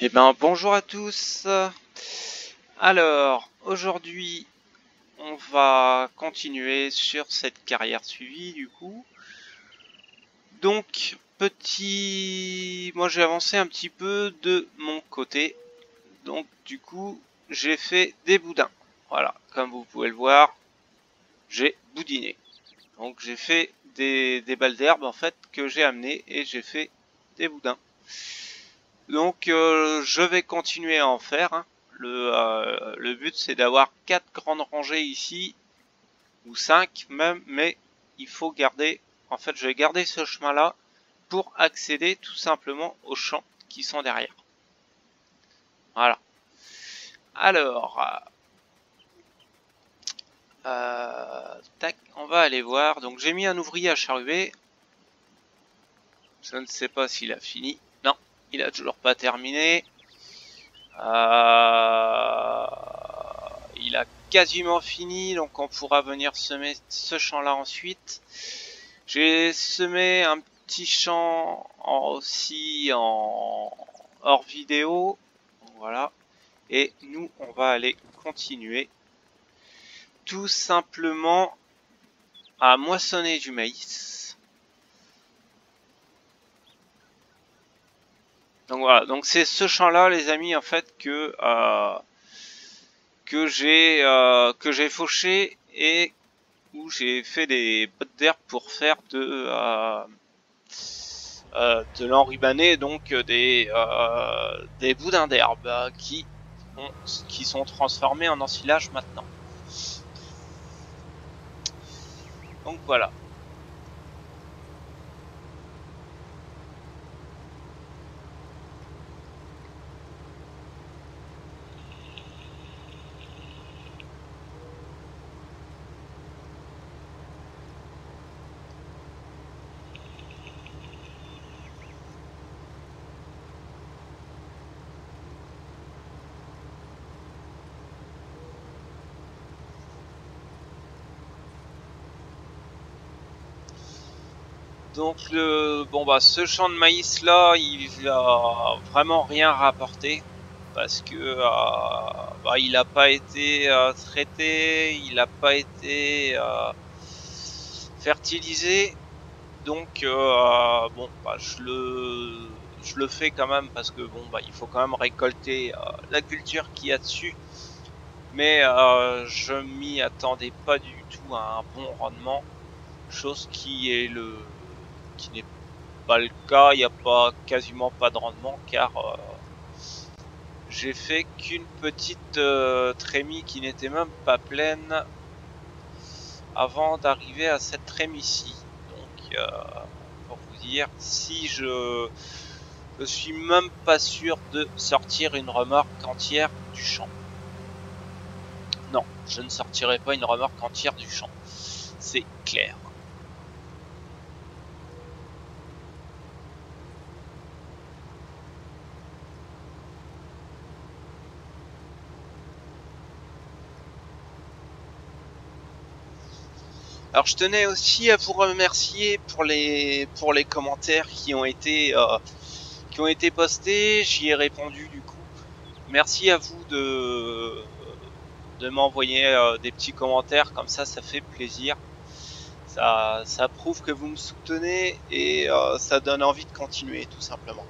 Eh ben bonjour à tous. Alors aujourd'hui on va continuer sur cette carrière suivie du coup. Donc moi j'ai avancé un petit peu de mon côté. Donc du coup j'ai fait des boudins. Voilà, comme vous pouvez le voir, j'ai boudiné. Donc j'ai fait des balles d'herbe en fait que j'ai amené et j'ai fait des boudins. Donc je vais continuer à en faire. Hein. Le but c'est d'avoir 4 grandes rangées ici, ou 5 même, mais il faut garder, en fait je vais garder ce chemin là pour accéder tout simplement aux champs qui sont derrière. Voilà. Alors, tac, on va aller voir. Donc j'ai mis un ouvrier à charruer. Je ne sais pas s'il a fini. Non, il a toujours pas terminé. Il a quasiment fini, donc on pourra venir semer ce champ là ensuite. J'ai semé un petit champ aussi en hors vidéo, voilà, et nous on va aller continuer tout simplement à moissonner du maïs. Donc voilà, donc c'est ce champ là les amis en fait que j'ai fauché et où j'ai fait des bottes d'herbe pour faire de l'enrubané, donc des boudins d'herbe qui sont transformés en ensilage maintenant. Donc voilà. Donc ce champ de maïs là, il va vraiment rien rapporter parce que il n'a pas été traité, il n'a pas été fertilisé. Donc je le fais quand même parce que il faut quand même récolter la culture qu'il y a dessus. Mais je m'y attendais pas du tout à un bon rendement, chose qui n'est pas le cas. Il n'y a quasiment pas de rendement car j'ai fait qu'une petite trémie qui n'était même pas pleine avant d'arriver à cette trémie-ci. Donc pour vous dire, si je suis même pas sûr de sortir une remorque entière du champ. Non, je ne sortirai pas une remorque entière du champ. C'est clair. Alors je tenais aussi à vous remercier pour les commentaires qui ont été postés. J'y ai répondu du coup. Merci à vous de m'envoyer des petits commentaires comme ça fait plaisir. Ça prouve que vous me soutenez et ça donne envie de continuer tout simplement.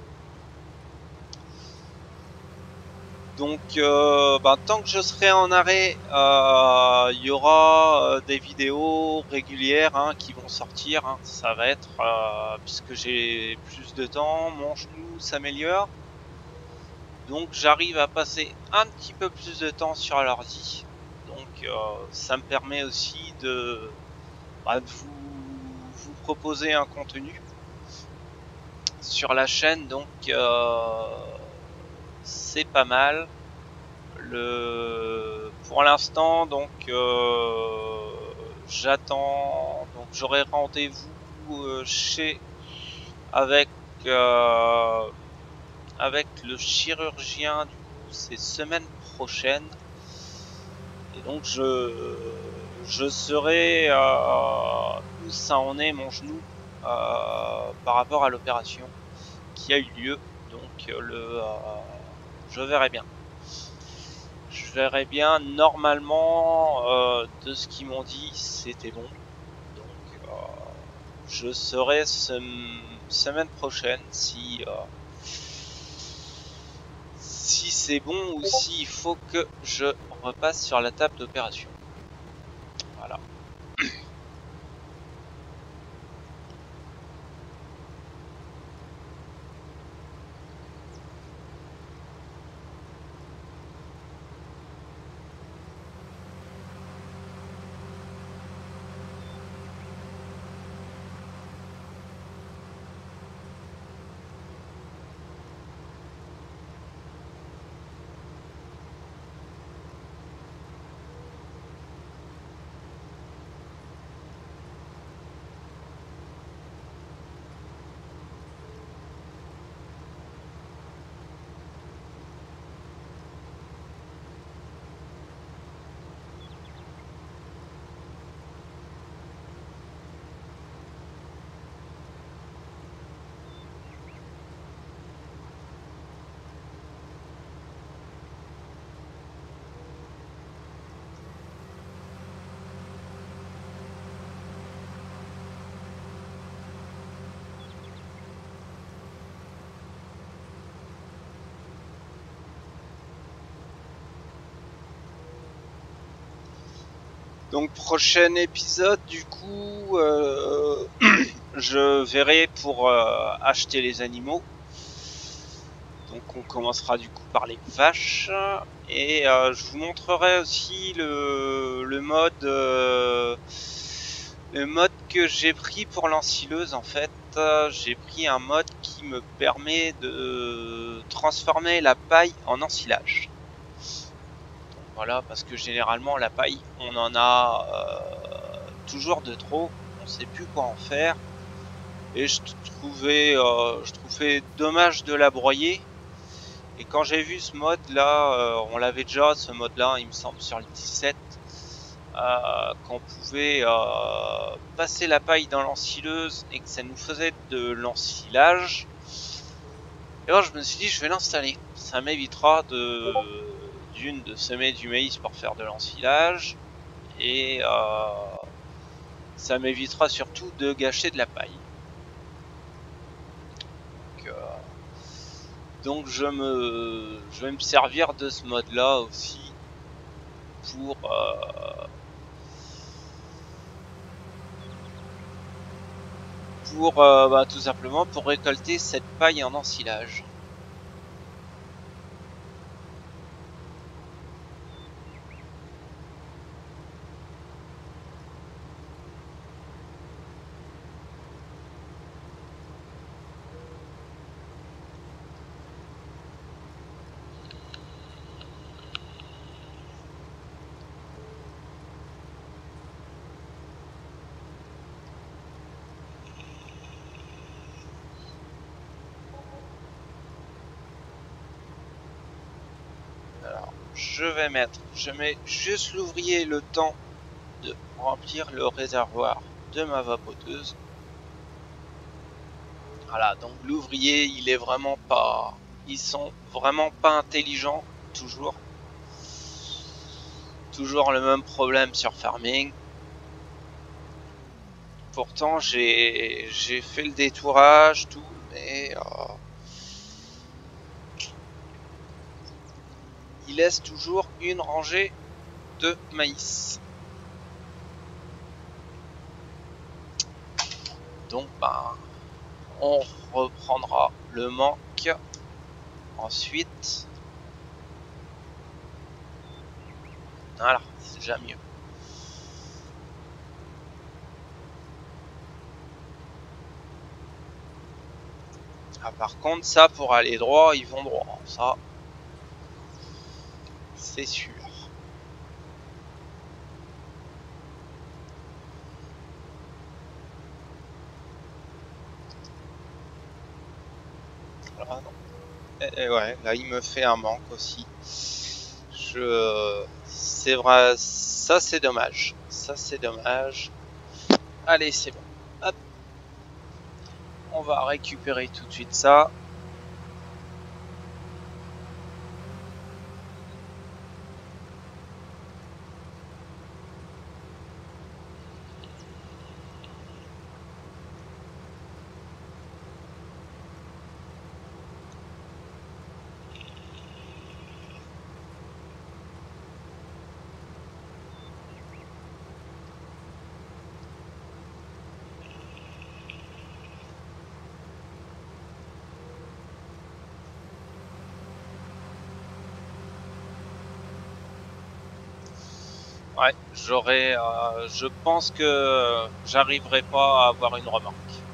Donc tant que je serai en arrêt, il y aura des vidéos régulières qui vont sortir. Ça va être, puisque j'ai plus de temps, mon genou s'améliore. Donc j'arrive à passer un petit peu plus de temps sur l'ordi. Donc ça me permet aussi de vous proposer un contenu sur la chaîne. Donc c'est pas mal. Pour l'instant, donc j'attends. Donc j'aurai rendez-vous avec le chirurgien. Du coup, c'est semaine prochaine. Et donc je saurai où ça en est mon genou par rapport à l'opération qui a eu lieu. Donc Je verrai bien. Je verrai bien. Normalement, de ce qu'ils m'ont dit, c'était bon. Donc, je saurai semaine prochaine si c'est bon ou s'il faut que je repasse sur la table d'opération. Voilà. Donc prochain épisode, du coup, je verrai pour acheter les animaux. Donc on commencera du coup par les vaches et je vous montrerai aussi le mode que j'ai pris pour l'ensileuse. En fait, j'ai pris un mode qui me permet de transformer la paille en ensilage. Voilà, parce que généralement la paille, on en a toujours de trop, on sait plus quoi en faire, et je trouvais dommage de la broyer. Et quand j'ai vu ce mode là, on l'avait déjà ce mode là, il me semble sur le 17, qu'on pouvait passer la paille dans l'ensileuse et que ça nous faisait de l'ensilage. Et alors je me suis dit je vais l'installer, ça m'évitera de semer du maïs pour faire de l'ensilage, et ça m'évitera surtout de gâcher de la paille. Donc je vais me servir de ce mode là aussi pour tout simplement pour récolter cette paille en ensilage. Alors je mets juste l'ouvrier le temps de remplir le réservoir de ma vapoteuse. Voilà, donc l'ouvrier, ils sont vraiment pas intelligents, toujours le même problème sur Farming. Pourtant j'ai fait le détourage, tout, mais il laisse toujours une rangée de maïs. Donc on reprendra le manque ensuite. Voilà, c'est déjà mieux. Ah, par contre, ça, pour aller droit, ils vont droit. Ça, c'est sûr. Ah, non. Et ouais, là, il me fait un manque aussi. C'est vrai, ça, c'est dommage. Ça, c'est dommage. Allez, c'est bon. Hop. On va récupérer tout de suite ça. Ouais, je pense que j'arriverai pas à avoir une remorque.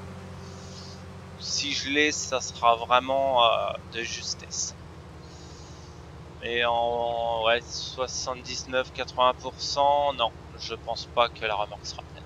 Si je l'ai, ça sera vraiment de justesse. Mais en ouais, 79-80%, non, je pense pas que la remorque sera pleine.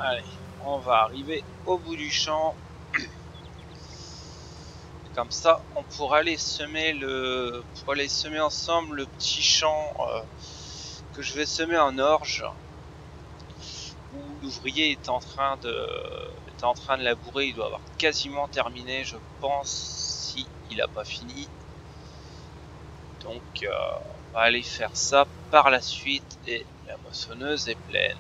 Allez, on va arriver au bout du champ. Comme ça, on pourra aller semer ensemble le petit champ que je vais semer en orge, où l'ouvrier est en train de labourer. Il doit avoir quasiment terminé, je pense, si il n'a pas fini. Donc, on va aller faire ça par la suite. Et la moissonneuse est pleine.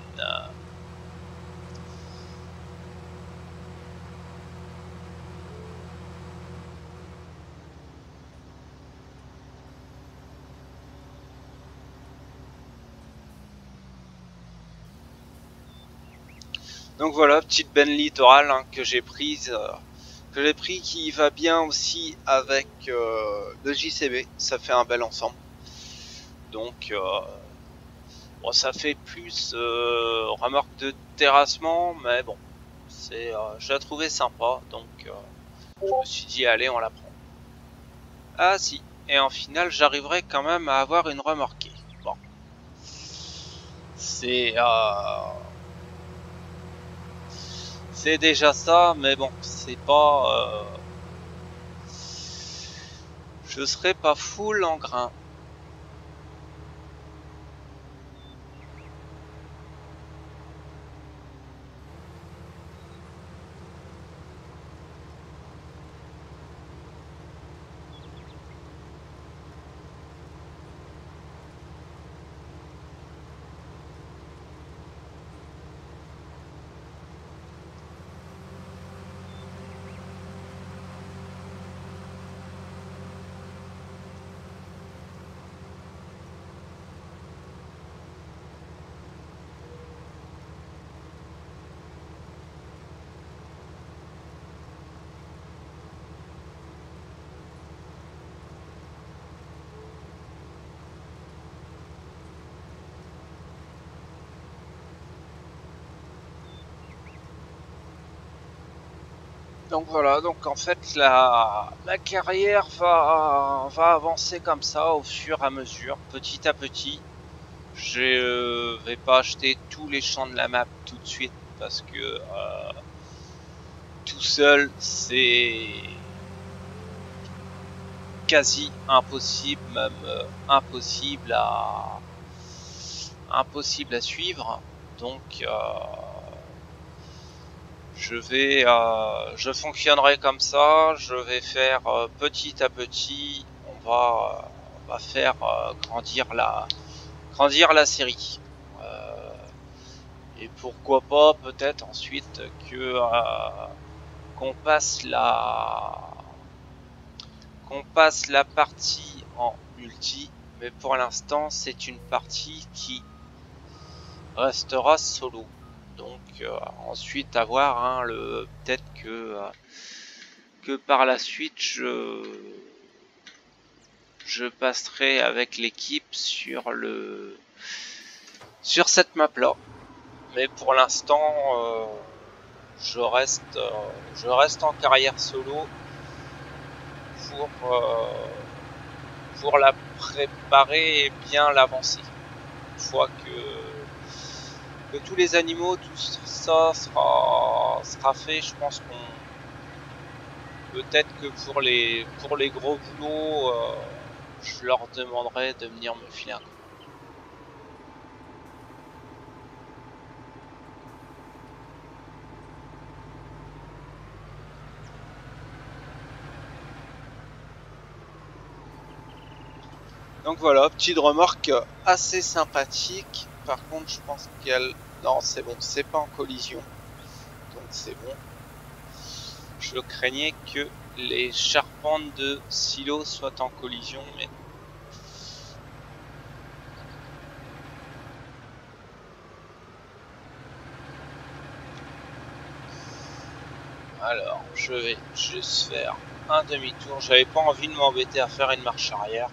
Donc voilà, petite benne littorale que j'ai prise, qui va bien aussi avec le JCB. Ça fait un bel ensemble. Donc bon, ça fait plus remorque de terrassement, mais bon, je la trouvais sympa, donc je me suis dit allez, on la prend. Ah si, et en finale j'arriverai quand même à avoir une remorquée. Bon, c'est déjà ça, mais bon, c'est pas je serai pas full en grain. Donc voilà, donc en fait la carrière va avancer comme ça au fur et à mesure, petit à petit. Je vais pas acheter tous les champs de la map tout de suite parce que tout seul c'est quasi impossible, même impossible à suivre. Donc je fonctionnerai comme ça. Je vais faire petit à petit. On va faire grandir la série. Et pourquoi pas peut-être ensuite que qu'on passe la partie en multi. Mais pour l'instant, c'est une partie qui restera solo. Donc ensuite à voir, hein, peut-être que par la suite je passerai avec l'équipe sur cette map là. Mais pour l'instant je reste en carrière solo pour la préparer et bien l'avancer. Une fois que tous les animaux, tout ça sera fait, je pense qu'on peut-être que pour les gros boulots, je leur demanderai de venir me filer un coup. Donc voilà, petite remorque assez sympathique. Par contre, je pense qu'elle... Non, c'est bon, c'est pas en collision. Donc c'est bon. Je craignais que les charpentes de silo soient en collision, mais... Alors, je vais juste faire un demi-tour. J'avais pas envie de m'embêter à faire une marche arrière.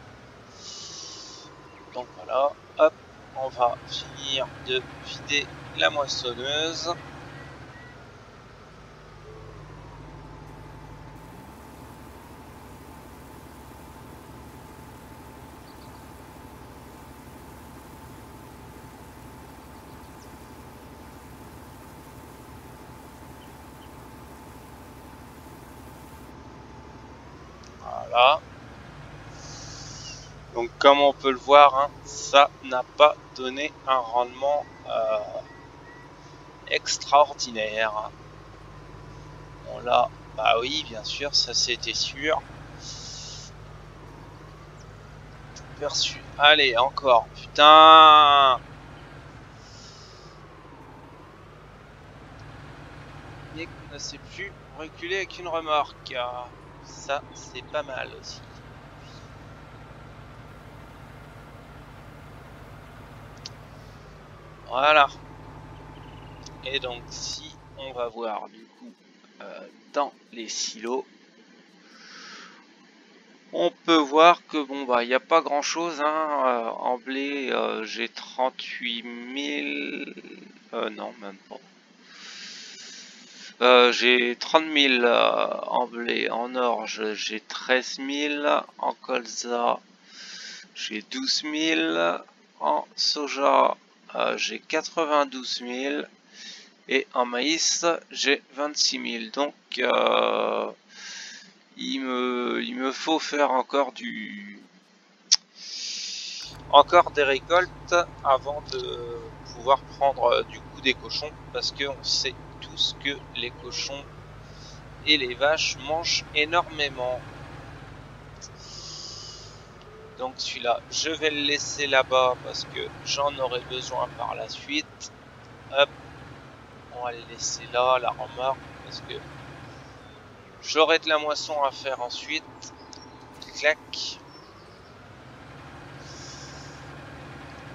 Donc voilà, hop, on va finir de vider la moissonneuse. Voilà. Donc comme on peut le voir, hein, ça n'a pas donné un rendement extraordinaire. Hein. Bon là, bah oui, bien sûr, ça c'était sûr. Perçu. Allez, encore. Putain. Nick ne sait plus reculer avec une remorque. Ça, c'est pas mal aussi. Voilà. Et donc, si on va voir du coup dans les silos, on peut voir que bon bah il n'y a pas grand chose hein. En blé j'ai 38 000 non même pas j'ai 30 000 en blé. En orge j'ai 13 000, en colza j'ai 12 000, en soja j'ai 92 000 et en maïs j'ai 26 000. Donc il me faut faire encore des récoltes avant de pouvoir prendre du coup des cochons, parce que on sait tous que les cochons et les vaches mangent énormément. Donc celui-là, je vais le laisser là-bas parce que j'en aurai besoin par la suite. Hop, on va le laisser là, la remorque, parce que j'aurai de la moisson à faire ensuite. Clac.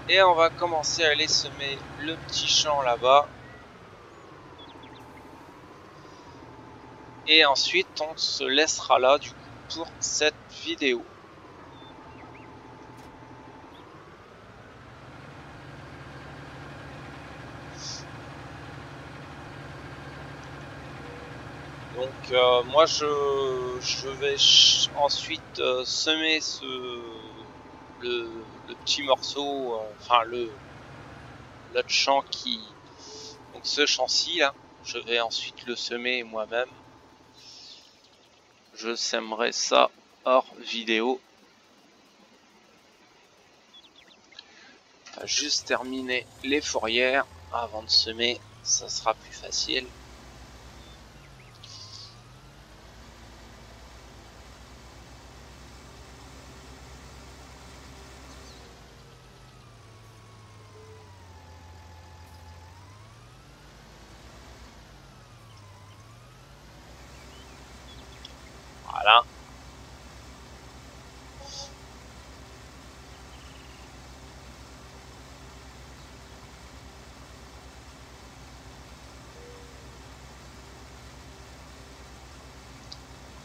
Et on va commencer à aller semer le petit champ là-bas. Et ensuite, on se laissera là du coup pour cette vidéo. Donc moi je vais ensuite semer le petit morceau, enfin l'autre champ donc ce champ-ci là, je vais ensuite le semer moi-même. Je sèmerai ça hors vidéo. Juste terminer les fourrières avant de semer, ça sera plus facile. Voilà.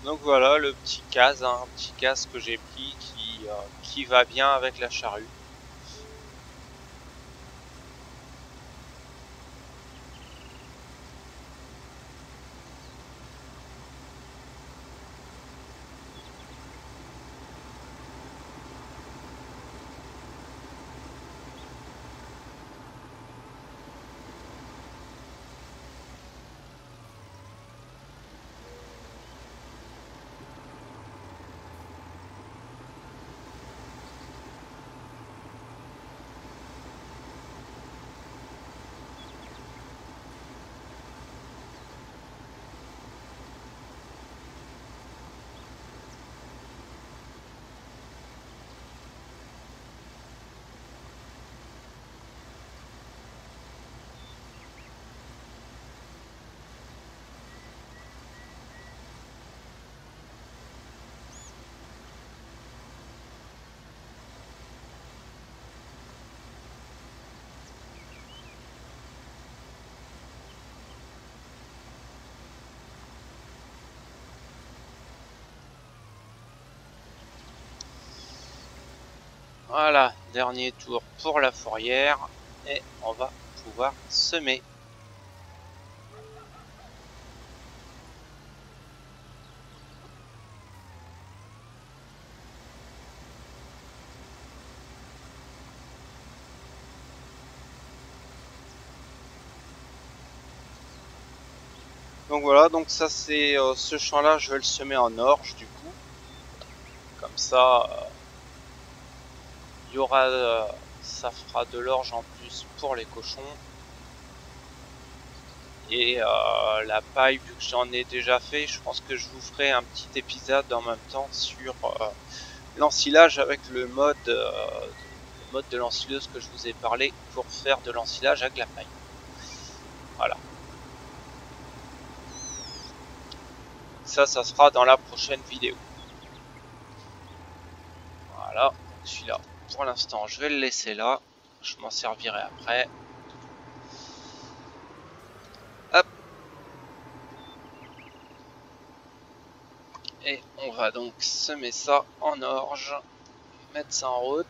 Donc voilà le petit case, hein, un petit case que j'ai pris qui va bien avec la charrue. Voilà, dernier tour pour la fourrière et on va pouvoir semer. Donc voilà, donc ça c'est ce champ là, je vais le semer en orge du coup. Comme ça, il y aura, ça fera de l'orge en plus pour les cochons. Et la paille, vu que j'en ai déjà fait, je pense que je vous ferai un petit épisode en même temps sur l'ensilage avec le mode de l'ensileuse que je vous ai parlé pour faire de l'ensilage avec la paille. Voilà. Ça sera dans la prochaine vidéo. Voilà, celui-là, pour l'instant, je vais le laisser là. Je m'en servirai après. Hop. Et on va donc semer ça en orge. Mettre ça en route.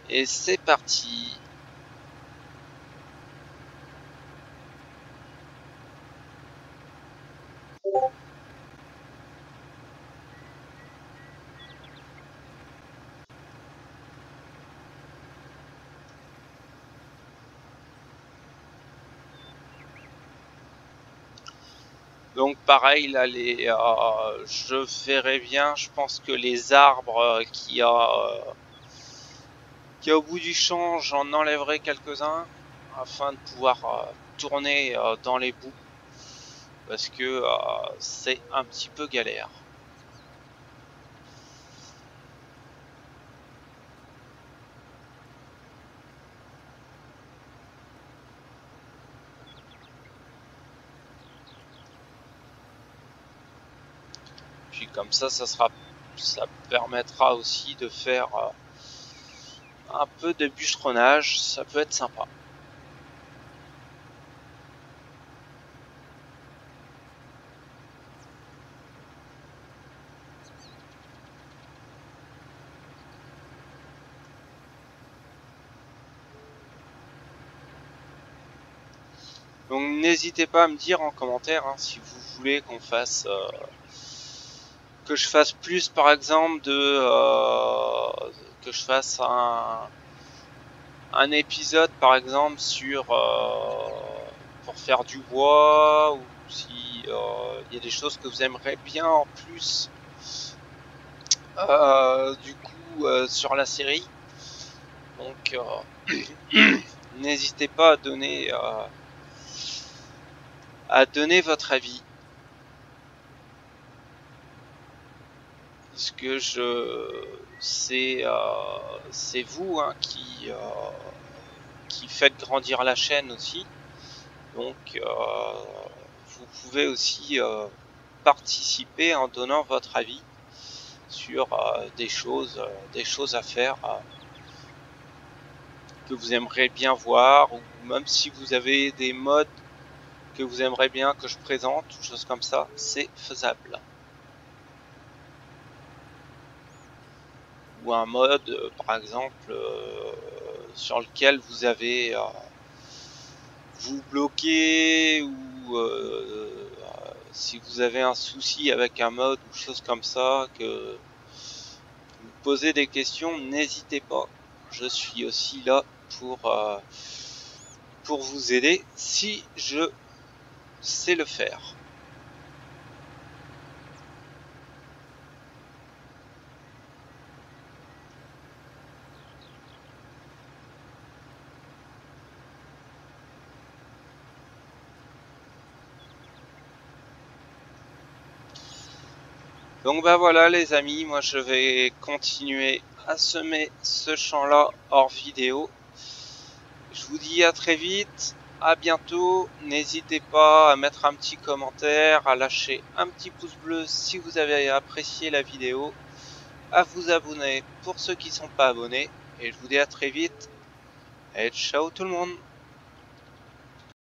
Et c'est parti. Donc pareil, là, je verrai bien, je pense que les arbres qu'il y a au bout du champ, j'en enlèverai quelques-uns afin de pouvoir tourner dans les boues parce que c'est un petit peu galère. Puis comme ça permettra aussi de faire un peu de bûcheronnage, ça peut être sympa. Donc n'hésitez pas à me dire en commentaire hein, si vous voulez qu'on fasse que je fasse plus par exemple que je fasse un épisode par exemple sur pour faire du bois ou si il y a des choses que vous aimeriez bien en plus du coup sur la série. Donc n'hésitez pas à donner votre avis. Parce que c'est vous hein, qui faites grandir la chaîne aussi. Donc vous pouvez aussi participer en donnant votre avis sur des choses à faire que vous aimeriez bien voir, ou même si vous avez des mods que vous aimeriez bien que je présente, ou choses comme ça, c'est faisable. Ou un mode, par exemple, sur lequel vous avez vous bloquez, ou si vous avez un souci avec un mode ou choses comme ça, que vous posez des questions, n'hésitez pas. Je suis aussi là pour vous aider si je sais le faire. Donc bah voilà les amis, moi je vais continuer à semer ce champ là hors vidéo. Je vous dis à très vite, à bientôt, n'hésitez pas à mettre un petit commentaire, à lâcher un petit pouce bleu si vous avez apprécié la vidéo, à vous abonner pour ceux qui ne sont pas abonnés, et je vous dis à très vite, et ciao tout le monde.